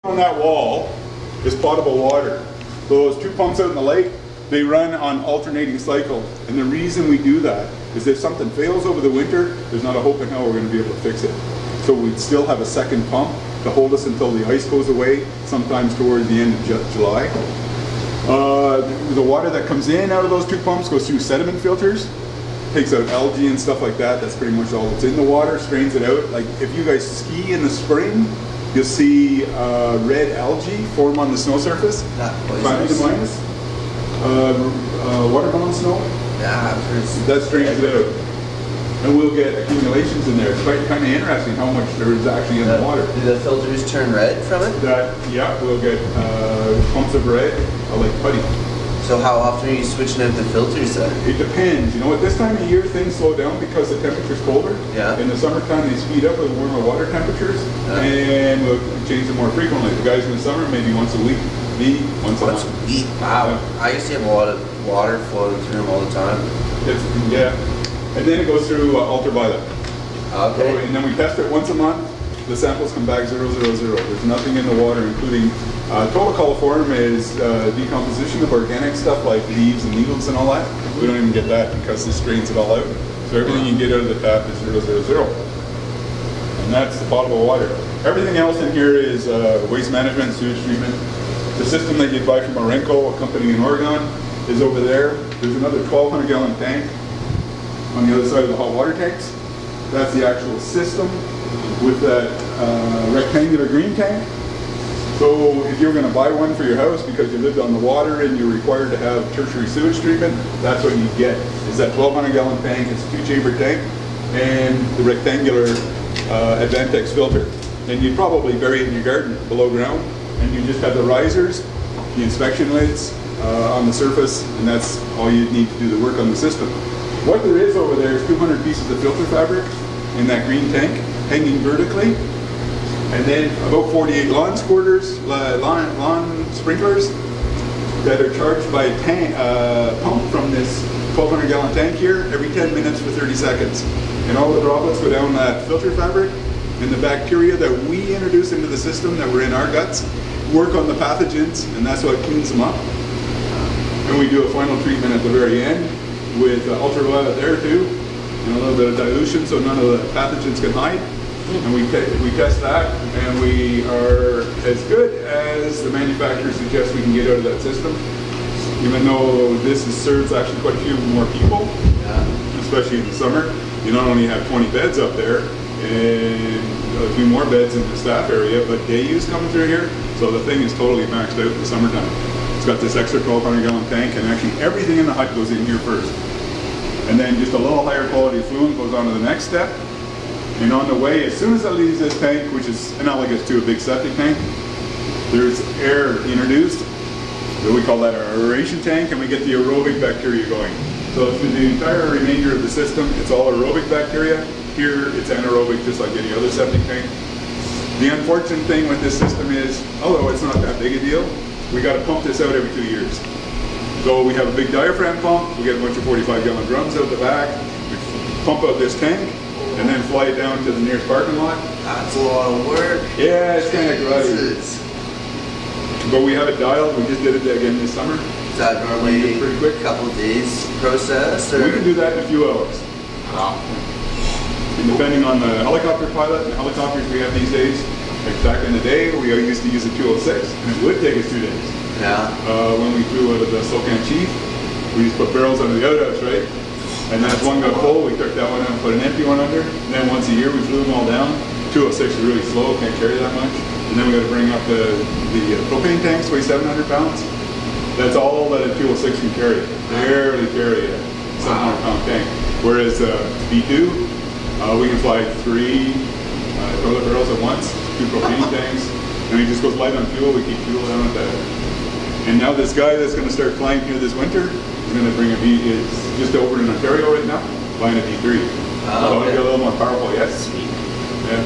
On that wall is potable water. Those two pumps out in the lake, they run on alternating cycles. And the reason we do that is if something fails over the winter, there's not a hope in hell we're going to be able to fix it. So we'd still have a second pump to hold us until the ice goes away, sometimes towards the end of July. The water that comes in out of those two pumps goes through sediment filters, takes out algae and stuff like that. That's pretty much all that's in the water, strains it out. Like if you guys ski in the spring, you'll see red algae form on the snow surface. Watermelon snow. Yeah, I've heard that strains it out. And we'll get accumulations in there. It's quite kind of interesting how much there is actually in the water. Do the filters turn red from it? Yeah, we'll get pumps of red, like putty. So how often are you switching out the filters then? It depends. You know, at this time of year things slow down because the temperature's colder. Yeah. In the summertime they speed up with warmer water temperatures, and we'll change them more frequently. The guys in the summer maybe once a week, me once a month. Once a week? Wow. Yeah. I used to have a lot of water flowing through them all the time. Yeah. And then it goes through ultraviolet. Okay. So, and then we test it once a month. The samples come back 000. There's nothing in the water, including total coliform is decomposition of organic stuff like leaves and needles and all that. We don't even get that because this drains it all out. So everything you get out of the tap is 000. And that's the potable water. Everything else in here is waste management, sewage treatment. The system that you'd buy from Marenco, a company in Oregon, is over there. There's another 1,200 gallon tank on the other side of the hot water tanks. That's the actual system with that rectangular green tank. So if you're going to buy one for your house because you lived on the water and you're required to have tertiary sewage treatment, that's what you get. Is that 1,200 gallon tank. It's a 2-chamber tank and the rectangular Advantex filter. And you'd probably bury it in your garden below ground, and you just have the risers, the inspection lids on the surface, and that's all you need to do the work on the system. What there is over there is 200 pieces of filter fabric in that green tank, hanging vertically, and then about 48 lawn squirters, lawn sprinklers that are charged by a pump from this 1,200 gallon tank here every 10 minutes for 30 seconds. And all the droplets go down that filter fabric, and the bacteria that we introduce into the system that were in our guts work on the pathogens, and that's what cleans them up. And we do a final treatment at the very end with ultraviolet there too, and a little bit of dilution so none of the pathogens can hide. And we test that, and we are as good as the manufacturer suggests we can get out of that system. Even though this serves actually quite a few more people, especially in the summer. You not only have 20 beds up there, and a few more beds in the staff area, but day use coming through here, so the thing is totally maxed out in the summertime. It's got this extra 1,200 gallon tank, and actually everything in the hut goes in here first. And then just a little higher quality fluid goes on to the next step. And on the way, as soon as it leaves this tank, which is analogous to a big septic tank, there's air introduced. So we call that our aeration tank, and we get the aerobic bacteria going. So through the entire remainder of the system, it's all aerobic bacteria. Here, it's anaerobic, just like any other septic tank. The unfortunate thing with this system is, although it's not that big a deal, we got to pump this out every 2 years. So we have a big diaphragm pump. We get a bunch of 45 gallon drums out the back. We pump out this tank, and then fly it down to the nearest parking lot. That's a lot of work. Yeah, it's kind of grubby. But we have it dialed. We just did it again this summer. Is that normally pretty quick? A couple days process? Or? We can do that in a few hours. Wow. And depending on the helicopter pilot and the helicopters we have these days, like back in the day, we used to use a 206, and it would take us 2 days. Yeah. When we flew out of the Spokane Chief, we used to put barrels under the outhouse, right? And then if one got full, we took that one out and put an empty one under. And then once a year, we flew them all down. 206 is really slow, can't carry that much. And then we got to bring up the propane tanks, weigh 700 pounds. That's all that a 206 can carry. Barely carry a 700 pound tank. Whereas B2, we can fly 3 toilet barrels at once, 2 propane tanks, and it just goes light on fuel. We keep fuel down at that. And now this guy that's going to start flying here this winter is going to bring a B. It's just over in Ontario right now, flying a B3. So it'll be a little more powerful. Yes. Sweet. Yeah.